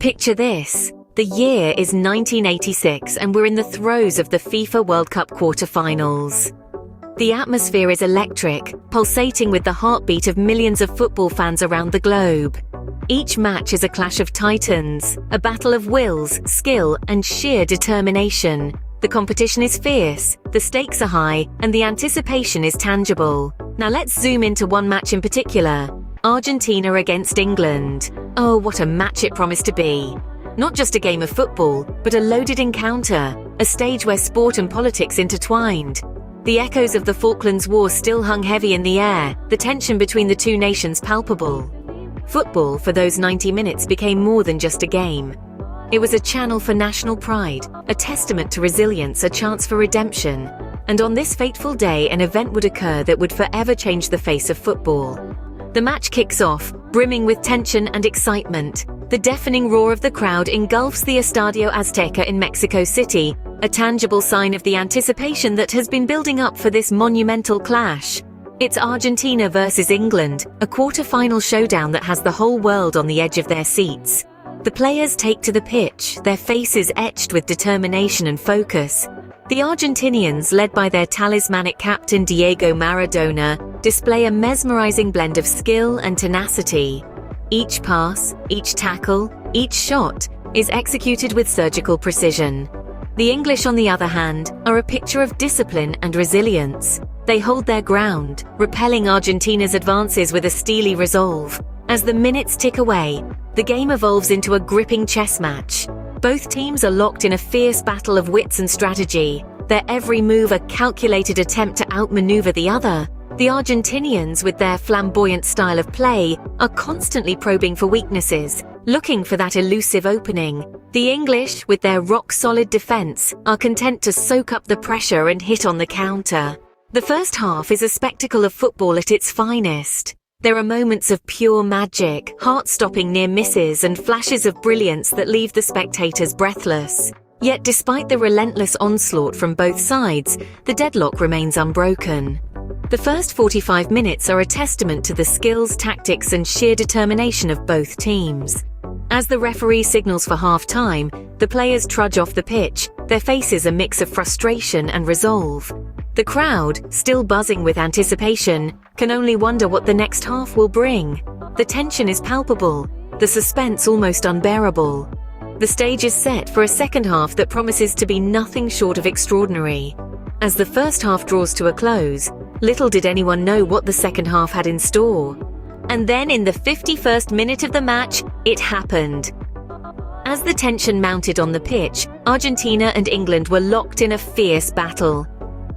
Picture this. The year is 1986 and we're in the throes of the FIFA World Cup quarter-finals. The atmosphere is electric, pulsating with the heartbeat of millions of football fans around the globe. Each match is a clash of titans, a battle of wills, skill, and sheer determination. The competition is fierce, the stakes are high, and the anticipation is tangible. Now let's zoom into one match in particular. Argentina against England. Oh, what a match it promised to be. Not just a game of football, but a loaded encounter, a stage where sport and politics intertwined. The echoes of the Falklands War still hung heavy in the air, the tension between the two nations palpable. Football for those 90 minutes became more than just a game. It was a channel for national pride, a testament to resilience, a chance for redemption. And on this fateful day, an event would occur that would forever change the face of football. The match kicks off, brimming with tension and excitement. The deafening roar of the crowd engulfs the Estadio Azteca in Mexico City, a tangible sign of the anticipation that has been building up for this monumental clash. It's Argentina versus England, a quarter-final showdown that has the whole world on the edge of their seats. The players take to the pitch, their faces etched with determination and focus. The Argentinians, led by their talismanic captain Diego Maradona, display a mesmerizing blend of skill and tenacity. Each pass, each tackle, each shot is executed with surgical precision. The English, on the other hand, are a picture of discipline and resilience. They hold their ground, repelling Argentina's advances with a steely resolve. As the minutes tick away, the game evolves into a gripping chess match. Both teams are locked in a fierce battle of wits and strategy, their every move a calculated attempt to outmaneuver the other. The Argentinians, with their flamboyant style of play, are constantly probing for weaknesses, looking for that elusive opening. The English, with their rock-solid defense, are content to soak up the pressure and hit on the counter. The first half is a spectacle of football at its finest. There are moments of pure magic, heart-stopping near misses, and flashes of brilliance that leave the spectators breathless. Yet despite the relentless onslaught from both sides, the deadlock remains unbroken. The first 45 minutes are a testament to the skills, tactics, and sheer determination of both teams. As the referee signals for half-time, the players trudge off the pitch, their faces a mix of frustration and resolve. The crowd, still buzzing with anticipation, can only wonder what the next half will bring. The tension is palpable, the suspense almost unbearable. The stage is set for a second half that promises to be nothing short of extraordinary. As the first half draws to a close, little did anyone know what the second half had in store. And then in the 51st minute of the match, it happened. As the tension mounted on the pitch, Argentina and England were locked in a fierce battle.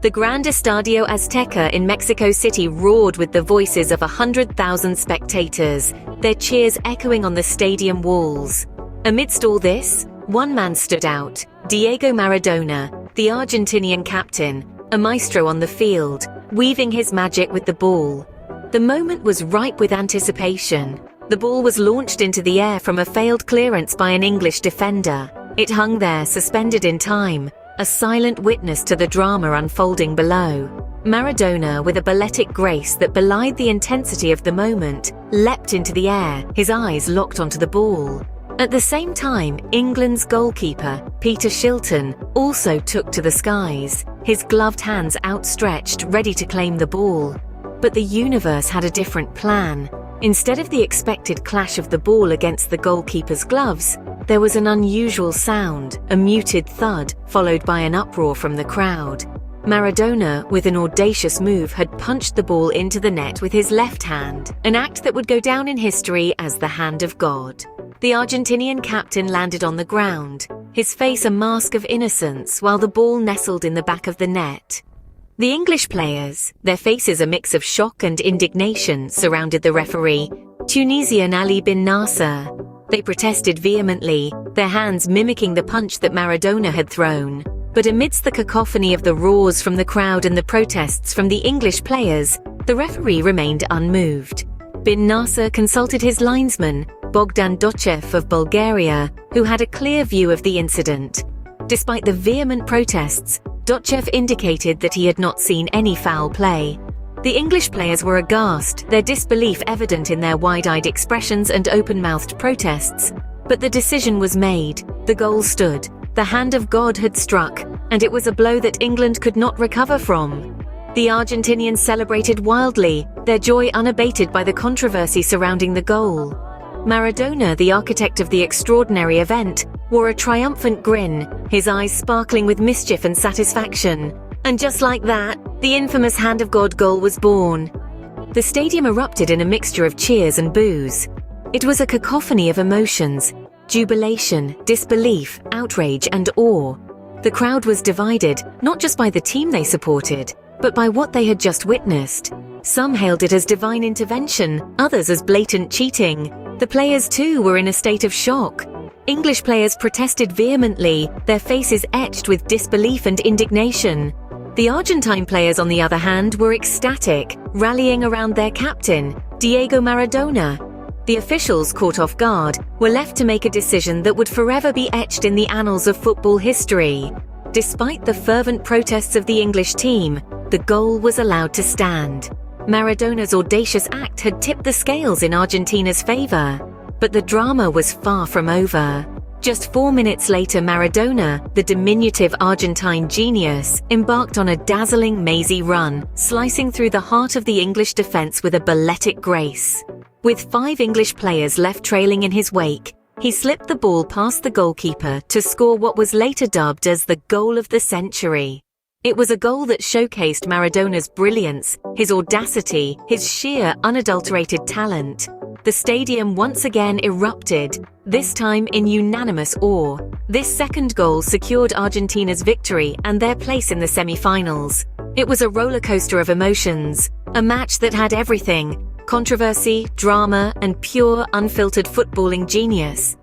The Grand Estadio Azteca in Mexico City roared with the voices of 100,000 spectators, their cheers echoing on the stadium walls. Amidst all this, one man stood out, Diego Maradona, the Argentinian captain, a maestro on the field, weaving his magic with the ball. The moment was ripe with anticipation. The ball was launched into the air from a failed clearance by an English defender. It hung there, suspended in time, a silent witness to the drama unfolding below. Maradona, with a balletic grace that belied the intensity of the moment, leapt into the air, his eyes locked onto the ball. At the same time, England's goalkeeper, Peter Shilton, also took to the skies, his gloved hands outstretched, ready to claim the ball. But the universe had a different plan. Instead of the expected clash of the ball against the goalkeeper's gloves, there was an unusual sound, a muted thud, followed by an uproar from the crowd. Maradona, with an audacious move, had punched the ball into the net with his left hand, an act that would go down in history as the hand of God. The Argentinian captain landed on the ground, his face a mask of innocence, while the ball nestled in the back of the net. The English players, their faces a mix of shock and indignation, surrounded the referee, Tunisian Ali bin Nasser. They protested vehemently, their hands mimicking the punch that Maradona had thrown. But amidst the cacophony of the roars from the crowd and the protests from the English players, the referee remained unmoved. Bin Nasser consulted his linesman, Bogdan Dochev of Bulgaria, who had a clear view of the incident. Despite the vehement protests, Dochev indicated that he had not seen any foul play. The English players were aghast, their disbelief evident in their wide-eyed expressions and open-mouthed protests. But the decision was made, the goal stood, the hand of God had struck, and it was a blow that England could not recover from. The Argentinians celebrated wildly, their joy unabated by the controversy surrounding the goal. Maradona, the architect of the extraordinary event, wore a triumphant grin, his eyes sparkling with mischief and satisfaction. And just like that, the infamous Hand of God goal was born. The stadium erupted in a mixture of cheers and boos. It was a cacophony of emotions: jubilation, disbelief, outrage, and awe. The crowd was divided, not just by the team they supported, but by what they had just witnessed. Some hailed it as divine intervention, others as blatant cheating. The players too were in a state of shock. English players protested vehemently, their faces etched with disbelief and indignation. The Argentine players, on the other hand, were ecstatic, rallying around their captain, Diego Maradona. The officials, caught off guard, were left to make a decision that would forever be etched in the annals of football history. Despite the fervent protests of the English team, the goal was allowed to stand. Maradona's audacious act had tipped the scales in Argentina's favor. But the drama was far from over. Just 4 minutes later, Maradona, the diminutive Argentine genius, embarked on a dazzling mazy run, slicing through the heart of the English defense with a balletic grace. With 5 English players left trailing in his wake, he slipped the ball past the goalkeeper to score what was later dubbed as the goal of the century. It was a goal that showcased Maradona's brilliance, his audacity, his sheer, unadulterated talent. The stadium once again erupted, this time in unanimous awe. This second goal secured Argentina's victory and their place in the semi-finals. It was a rollercoaster of emotions, a match that had everything: controversy, drama, and pure, unfiltered footballing genius.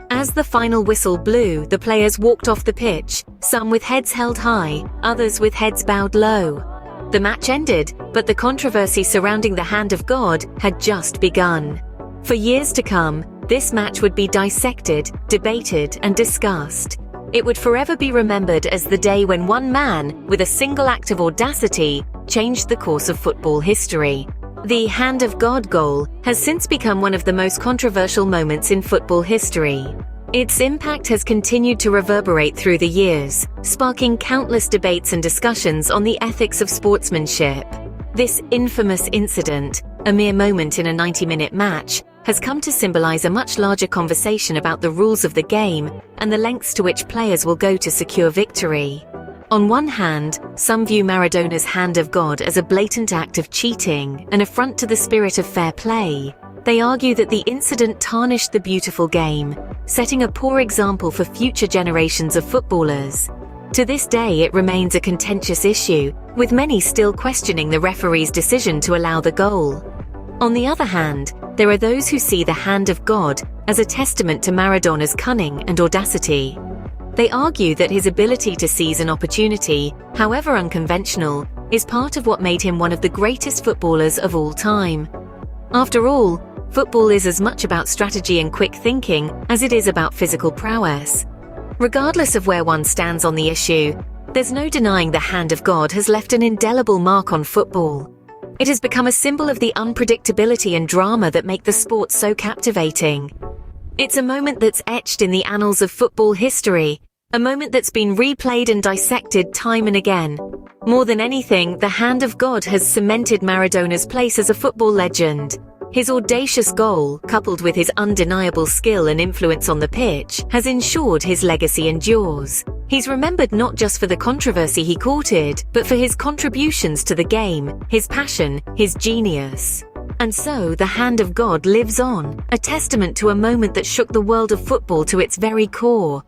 As the final whistle blew, the players walked off the pitch, some with heads held high, others with heads bowed low. The match ended, but the controversy surrounding the Hand of God had just begun. For years to come, this match would be dissected, debated, and discussed. It would forever be remembered as the day when one man, with a single act of audacity, changed the course of football history. The Hand of God goal has since become one of the most controversial moments in football history. Its impact has continued to reverberate through the years, sparking countless debates and discussions on the ethics of sportsmanship. This infamous incident, a mere moment in a 90-minute match, has come to symbolize a much larger conversation about the rules of the game and the lengths to which players will go to secure victory. On one hand, some view Maradona's Hand of God as a blatant act of cheating, an affront to the spirit of fair play. They argue that the incident tarnished the beautiful game, setting a poor example for future generations of footballers. To this day, it remains a contentious issue, with many still questioning the referee's decision to allow the goal. On the other hand, there are those who see the Hand of God as a testament to Maradona's cunning and audacity. They argue that his ability to seize an opportunity, however unconventional, is part of what made him one of the greatest footballers of all time. After all, football is as much about strategy and quick thinking as it is about physical prowess. Regardless of where one stands on the issue, there's no denying the Hand of God has left an indelible mark on football. It has become a symbol of the unpredictability and drama that make the sport so captivating. It's a moment that's etched in the annals of football history, a moment that's been replayed and dissected time and again. More than anything, the Hand of God has cemented Maradona's place as a football legend. His audacious goal, coupled with his undeniable skill and influence on the pitch, has ensured his legacy endures. He's remembered not just for the controversy he courted, but for his contributions to the game, his passion, his genius. And so, the Hand of God lives on, a testament to a moment that shook the world of football to its very core.